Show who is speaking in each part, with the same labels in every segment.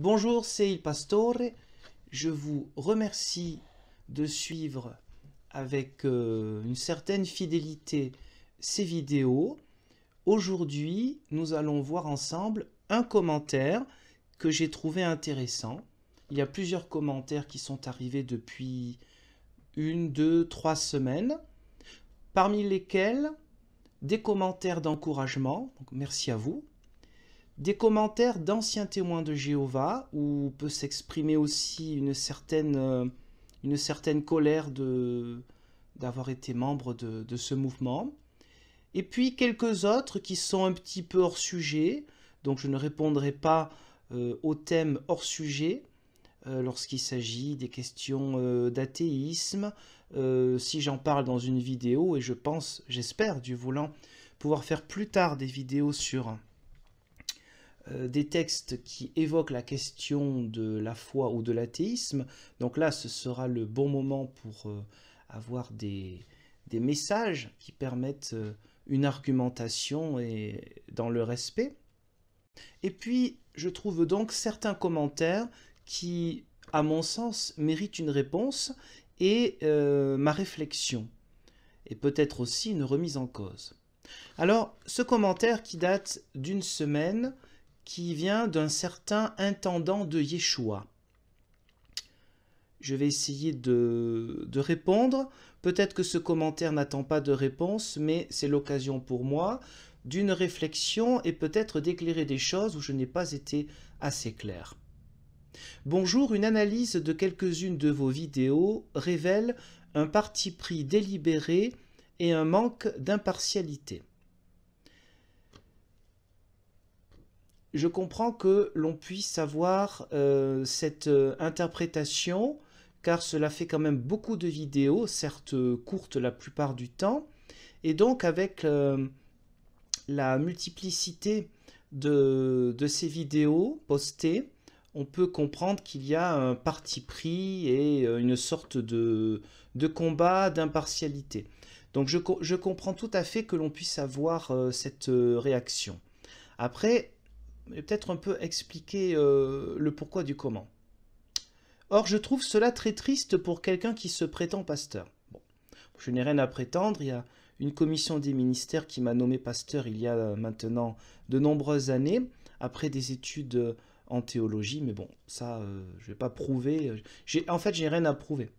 Speaker 1: Bonjour, c'est Il Pastore. Je vous remercie de suivre avec une certaine fidélité ces vidéos. Aujourd'hui, nous allons voir ensemble un commentaire que j'ai trouvé intéressant. Il y a plusieurs commentaires qui sont arrivés depuis 1, 2, 3 semaines, parmi lesquels des commentaires d'encouragement, donc merci à vous, des commentaires d'anciens témoins de Jéhovah, où peut s'exprimer aussi une certaine colère d'avoir été membre de ce mouvement. Et puis quelques autres qui sont un petit peu hors sujet, donc je ne répondrai pas aux thèmes hors sujet lorsqu'il s'agit des questions d'athéisme, si j'en parle dans une vidéo, et je pense, j'espère, Dieu voulant, pouvoir faire plus tard des vidéos sur des textes qui évoquent la question de la foi ou de l'athéisme. Donc là, ce sera le bon moment pour avoir des messages qui permettent une argumentation et dans le respect. Et puis, je trouve donc certains commentaires qui, à mon sens, méritent une réponse et ma réflexion, et peut-être aussi une remise en cause. Alors, ce commentaire qui date d'une semaine, qui vient d'un certain intendant de Yeshua. Je vais essayer de répondre. Peut-être que ce commentaire n'attend pas de réponse, mais c'est l'occasion pour moi d'une réflexion et peut-être d'éclairer des choses où je n'ai pas été assez clair. Bonjour, une analyse de quelques-unes de vos vidéos révèle un parti pris délibéré et un manque d'impartialité. Je comprends que l'on puisse avoir cette interprétation, car cela fait quand même beaucoup de vidéos, certes courtes la plupart du temps, et donc avec la multiplicité de ces vidéos postées, on peut comprendre qu'il y a un parti pris et une sorte de combat d'impartialité. Donc je comprends tout à fait que l'on puisse avoir cette réaction. Après, peut-être un peu expliquer le pourquoi du comment. Or, je trouve cela très triste pour quelqu'un qui se prétend pasteur. Bon, je n'ai rien à prétendre, il y a une commission des ministères qui m'a nommé pasteur il y a maintenant de nombreuses années, après des études en théologie, mais bon, ça, je ne vais pas prouver. En fait, je n'ai rien à prouver.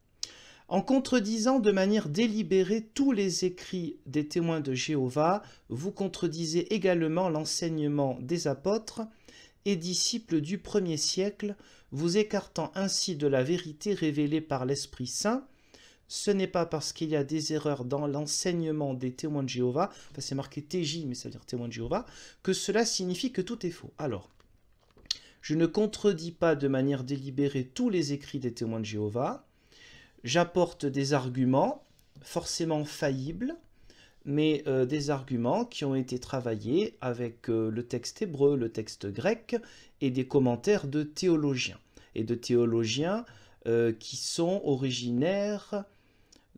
Speaker 1: En contredisant de manière délibérée tous les écrits des témoins de Jéhovah, vous contredisez également l'enseignement des apôtres et disciples du 1er siècle, vous écartant ainsi de la vérité révélée par l'Esprit Saint. Ce n'est pas parce qu'il y a des erreurs dans l'enseignement des témoins de Jéhovah, enfin c'est marqué TJ, mais ça veut dire témoins de Jéhovah, que cela signifie que tout est faux. Alors, je ne contredis pas de manière délibérée tous les écrits des témoins de Jéhovah. J'apporte des arguments, forcément faillibles, mais des arguments qui ont été travaillés avec le texte hébreu, le texte grec, et des commentaires de théologiens. Et de théologiens qui sont originaires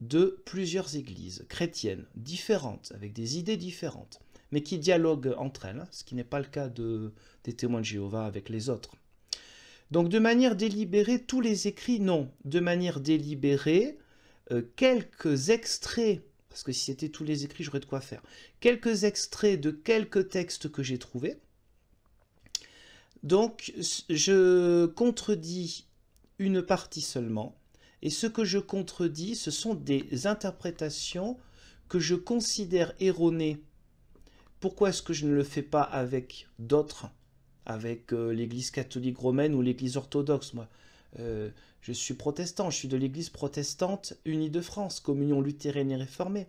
Speaker 1: de plusieurs églises chrétiennes différentes, avec des idées différentes, mais qui dialoguent entre elles, ce qui n'est pas le cas des témoins de Jéhovah avec les autres. Donc de manière délibérée, tous les écrits, non. De manière délibérée, quelques extraits, parce que si c'était tous les écrits, j'aurais de quoi faire, quelques extraits de quelques textes que j'ai trouvés. Donc je contredis une partie seulement, et ce que je contredis, ce sont des interprétations que je considère erronées. Pourquoi est-ce que je ne le fais pas avec d'autres ? Avec l'église catholique romaine ou l'église orthodoxe. Moi, je suis protestant, je suis de l'église protestante unie de France, communion luthérienne et réformée.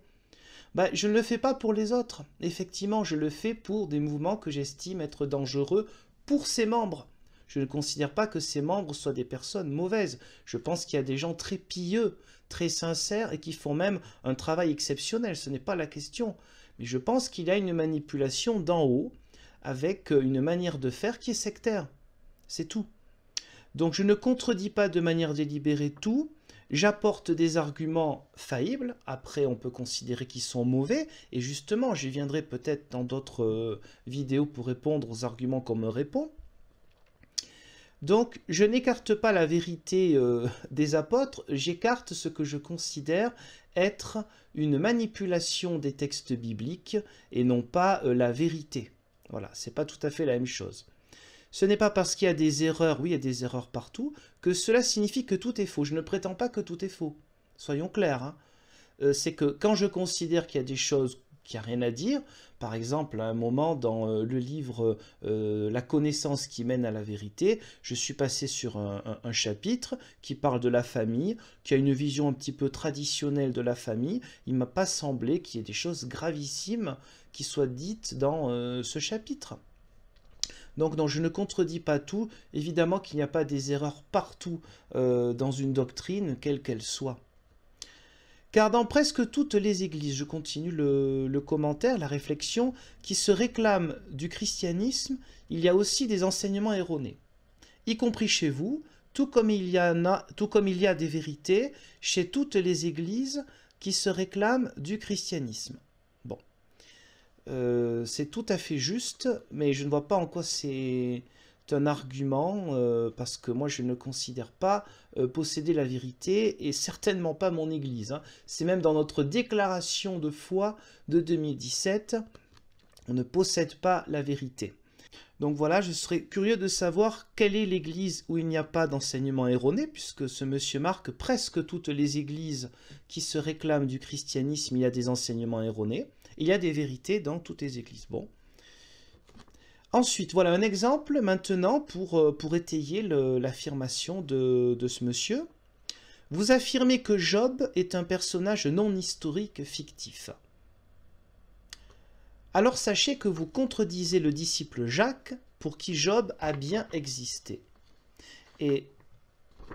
Speaker 1: Ben, je ne le fais pas pour les autres. Effectivement, je le fais pour des mouvements que j'estime être dangereux pour ses membres. Je ne considère pas que ces membres soient des personnes mauvaises. Je pense qu'il y a des gens très pieux, très sincères et qui font même un travail exceptionnel. Ce n'est pas la question. Mais je pense qu'il y a une manipulation d'en haut avec une manière de faire qui est sectaire. C'est tout. Donc je ne contredis pas de manière délibérée tout, j'apporte des arguments faillibles, après on peut considérer qu'ils sont mauvais, et justement j'y viendrai peut-être dans d'autres vidéos pour répondre aux arguments qu'on me répond. Donc, je n'écarte pas la vérité des apôtres, j'écarte ce que je considère être une manipulation des textes bibliques et non pas la vérité. Voilà, c'est pas tout à fait la même chose. Ce n'est pas parce qu'il y a des erreurs, oui, il y a des erreurs partout, que cela signifie que tout est faux. Je ne prétends pas que tout est faux. Soyons clairs, hein. C'est que quand je considère qu'il y a des choses qui n'ont rien à dire, par exemple, à un moment dans le livre La connaissance qui mène à la vérité, je suis passé sur un chapitre qui parle de la famille, qui a une vision un petit peu traditionnelle de la famille. Il ne m'a pas semblé qu'il y ait des choses gravissimes qui soient dites dans ce chapitre. Donc non, je ne contredis pas tout. Évidemment qu'il n'y a pas des erreurs partout dans une doctrine, quelle qu'elle soit. Car dans presque toutes les églises, je continue le commentaire, la réflexion, qui se réclament du christianisme, il y a aussi des enseignements erronés. Y compris chez vous, tout comme il y a des vérités chez toutes les églises qui se réclament du christianisme. Bon, c'est tout à fait juste, mais je ne vois pas en quoi c'est un argument, parce que moi je ne considère pas posséder la vérité, et certainement pas mon Église, hein. C'est même dans notre déclaration de foi de 2017, on ne possède pas la vérité. Donc voilà, je serais curieux de savoir quelle est l'Église où il n'y a pas d'enseignement erroné, puisque ce monsieur marque presque toutes les églises qui se réclament du christianisme, il y a des enseignements erronés. Il y a des vérités dans toutes les églises. Bon. Ensuite, voilà un exemple maintenant pour étayer l'affirmation de ce monsieur. Vous affirmez que Job est un personnage non historique fictif. Alors sachez que vous contredisez le disciple Jacques, pour qui Job a bien existé. Et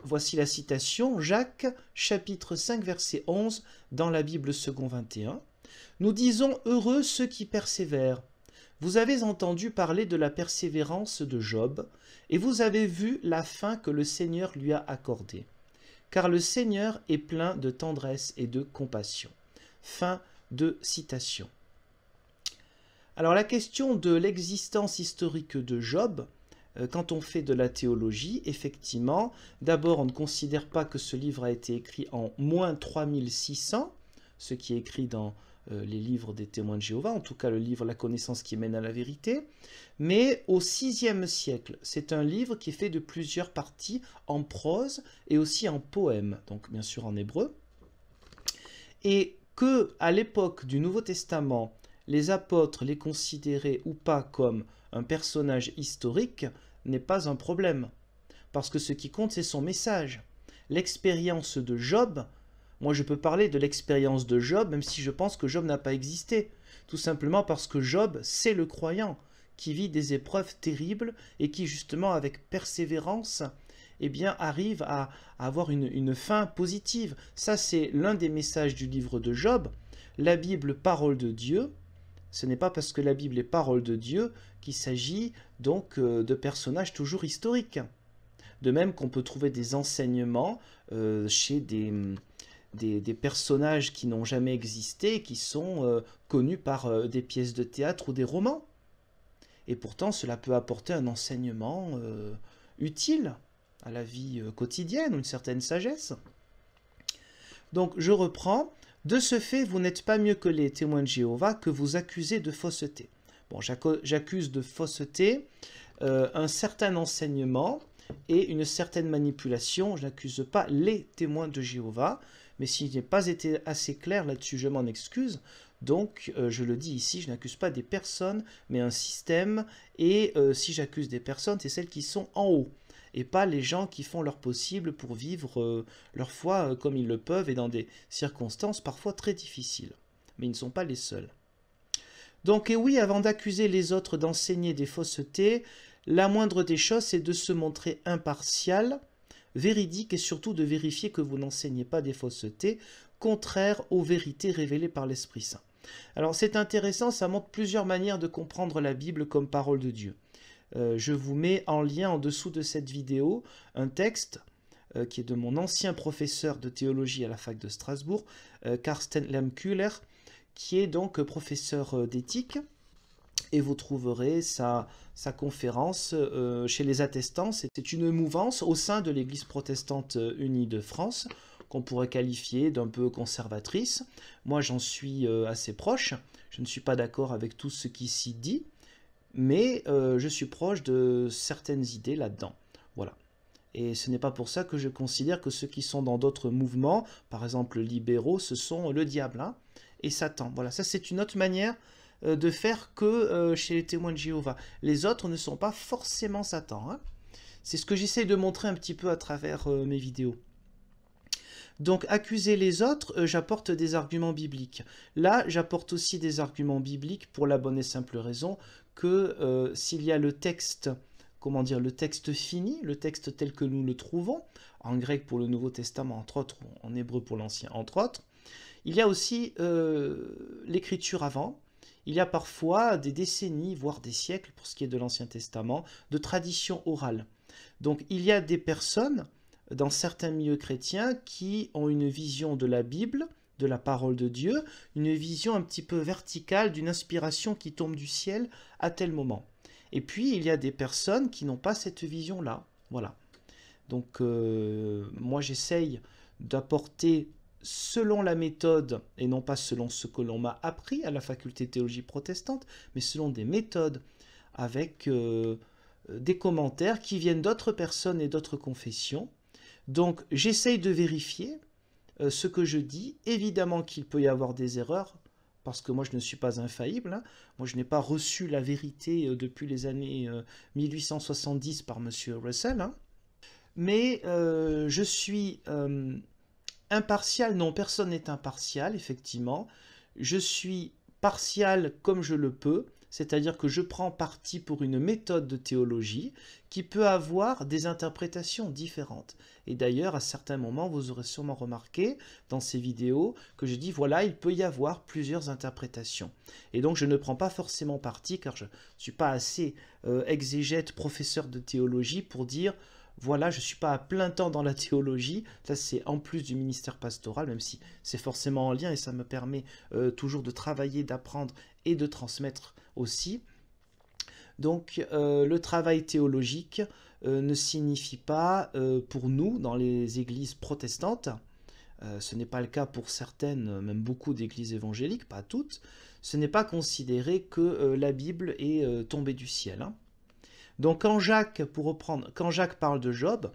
Speaker 1: voici la citation, Jacques, chapitre 5, verset 11, dans la Bible second 21. Nous disons « Heureux ceux qui persévèrent ». Vous avez entendu parler de la persévérance de Job, et vous avez vu la fin que le Seigneur lui a accordée. Car le Seigneur est plein de tendresse et de compassion. Fin de citation. Alors la question de l'existence historique de Job, quand on fait de la théologie, effectivement, d'abord on ne considère pas que ce livre a été écrit en moins 3600, ce qui est écrit dans les livres des témoins de Jéhovah, en tout cas le livre La connaissance qui mène à la vérité, mais au VIe siècle. C'est un livre qui est fait de plusieurs parties en prose et aussi en poème, donc bien sûr en hébreu, et que à l'époque du Nouveau Testament, les apôtres les considéraient ou pas comme un personnage historique n'est pas un problème, parce que ce qui compte c'est son message. L'expérience de Job, moi je peux parler de l'expérience de Job, même si je pense que Job n'a pas existé. Tout simplement parce que Job, c'est le croyant qui vit des épreuves terribles et qui justement avec persévérance eh bien, arrive à avoir une fin positive. Ça c'est l'un des messages du livre de Job. La Bible, parole de Dieu, ce n'est pas parce que la Bible est parole de Dieu qu'il s'agit donc de personnages toujours historiques. De même qu'on peut trouver des enseignements chez des personnages qui n'ont jamais existé, qui sont connus par des pièces de théâtre ou des romans. Et pourtant, cela peut apporter un enseignement utile à la vie quotidienne, une certaine sagesse. Donc, je reprends. De ce fait, vous n'êtes pas mieux que les témoins de Jéhovah que vous accusez de fausseté. Bon, j'accuse de fausseté un certain enseignement et une certaine manipulation. Je n'accuse pas les témoins de Jéhovah, mais s'il n'ai pas été assez clair là-dessus, je m'en excuse. Donc, je le dis ici, je n'accuse pas des personnes, mais un système. Et si j'accuse des personnes, c'est celles qui sont en haut, et pas les gens qui font leur possible pour vivre leur foi comme ils le peuvent, et dans des circonstances parfois très difficiles. Mais ils ne sont pas les seuls. Donc, et oui, avant d'accuser les autres d'enseigner des faussetés, la moindre des choses, c'est de se montrer impartial, véridique, et surtout de vérifier que vous n'enseignez pas des faussetés, contraires aux vérités révélées par l'Esprit Saint. Alors c'est intéressant, ça montre plusieurs manières de comprendre la Bible comme parole de Dieu. Je vous mets en lien en dessous de cette vidéo un texte qui est de mon ancien professeur de théologie à la fac de Strasbourg, Karsten Lemkühler, qui est donc professeur d'éthique et vous trouverez sa conférence chez les attestants. C'est une mouvance au sein de l'Église protestante unie de France qu'on pourrait qualifier d'un peu conservatrice. Moi, j'en suis assez proche. Je ne suis pas d'accord avec tout ce qui s'y dit, mais je suis proche de certaines idées là-dedans. Voilà. Et ce n'est pas pour ça que je considère que ceux qui sont dans d'autres mouvements, par exemple libéraux, ce sont le diable hein, et Satan. Voilà, ça c'est une autre manière de faire que chez les témoins de Jéhovah. Les autres ne sont pas forcément Satan. Hein. C'est ce que j'essaie de montrer un petit peu à travers mes vidéos. Donc, accuser les autres, j'apporte des arguments bibliques. Là, j'apporte aussi des arguments bibliques pour la bonne et simple raison que s'il y a le texte, comment dire, le texte fini, le texte tel que nous le trouvons, en grec pour le Nouveau Testament, entre autres, ou en hébreu pour l'Ancien, entre autres, il y a aussi l'écriture avant. Il y a parfois des décennies, voire des siècles, pour ce qui est de l'Ancien Testament, de tradition orale. Donc, il y a des personnes dans certains milieux chrétiens qui ont une vision de la Bible, de la parole de Dieu, une vision un petit peu verticale d'une inspiration qui tombe du ciel à tel moment. Et puis, il y a des personnes qui n'ont pas cette vision-là. Voilà. Donc, moi, j'essaye d'apporter selon la méthode, et non pas selon ce que l'on m'a appris à la faculté de théologie protestante, mais selon des méthodes avec des commentaires qui viennent d'autres personnes et d'autres confessions. Donc, j'essaye de vérifier ce que je dis. Évidemment qu'il peut y avoir des erreurs, parce que moi, je ne suis pas infaillible. Hein. Moi, je n'ai pas reçu la vérité depuis les années 1870 par M. Russell. Hein. Mais je suis impartial. Non, personne n'est impartial, effectivement. Je suis partial comme je le peux. C'est-à-dire que je prends parti pour une méthode de théologie qui peut avoir des interprétations différentes. Et d'ailleurs, à certains moments, vous aurez sûrement remarqué dans ces vidéos que je dis, voilà, il peut y avoir plusieurs interprétations. Et donc, je ne prends pas forcément parti, car je ne suis pas assez exégète, professeur de théologie pour dire, voilà, je ne suis pas à plein temps dans la théologie, ça c'est en plus du ministère pastoral, même si c'est forcément en lien et ça me permet toujours de travailler, d'apprendre et de transmettre aussi. Donc le travail théologique ne signifie pas pour nous dans les églises protestantes, ce n'est pas le cas pour certaines, même beaucoup d'églises évangéliques, pas toutes, ce n'est pas considéré que la Bible est tombée du ciel. Hein. Donc quand Jacques parle de Job,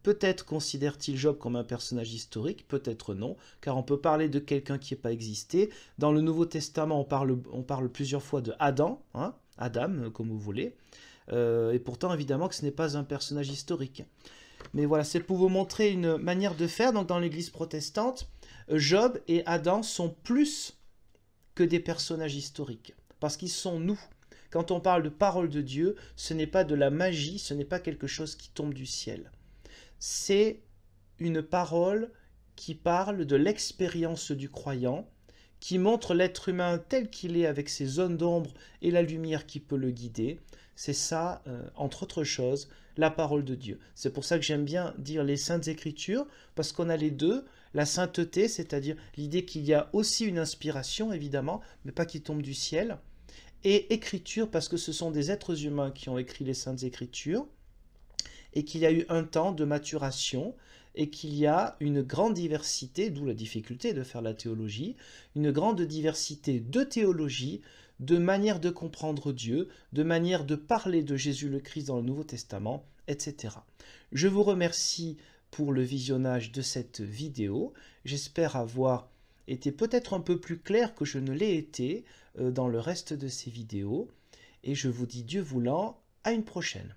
Speaker 1: peut-être considère-t-il Job comme un personnage historique, peut-être non, car on peut parler de quelqu'un qui n'a pas existé. Dans le Nouveau Testament, on parle plusieurs fois de Adam, hein, Adam, comme vous voulez, et pourtant évidemment que ce n'est pas un personnage historique. Mais voilà, c'est pour vous montrer une manière de faire. Donc dans l'Église protestante, Job et Adam sont plus que des personnages historiques, parce qu'ils sont nous. Quand on parle de parole de Dieu, ce n'est pas de la magie, ce n'est pas quelque chose qui tombe du ciel. C'est une parole qui parle de l'expérience du croyant, qui montre l'être humain tel qu'il est avec ses zones d'ombre et la lumière qui peut le guider. C'est ça, entre autres choses, la parole de Dieu. C'est pour ça que j'aime bien dire les Saintes Écritures, parce qu'on a les deux, la sainteté, c'est-à-dire l'idée qu'il y a aussi une inspiration, évidemment, mais pas qui tombe du ciel, et écriture, parce que ce sont des êtres humains qui ont écrit les Saintes Écritures, et qu'il y a eu un temps de maturation, et qu'il y a une grande diversité, d'où la difficulté de faire la théologie, une grande diversité de théologie, de manière de comprendre Dieu, de manière de parler de Jésus le Christ dans le Nouveau Testament, etc. Je vous remercie pour le visionnage de cette vidéo. J'espère avoir été peut-être un peu plus clair que je ne l'ai été dans le reste de ces vidéos. Et je vous dis Dieu voulant, à une prochaine.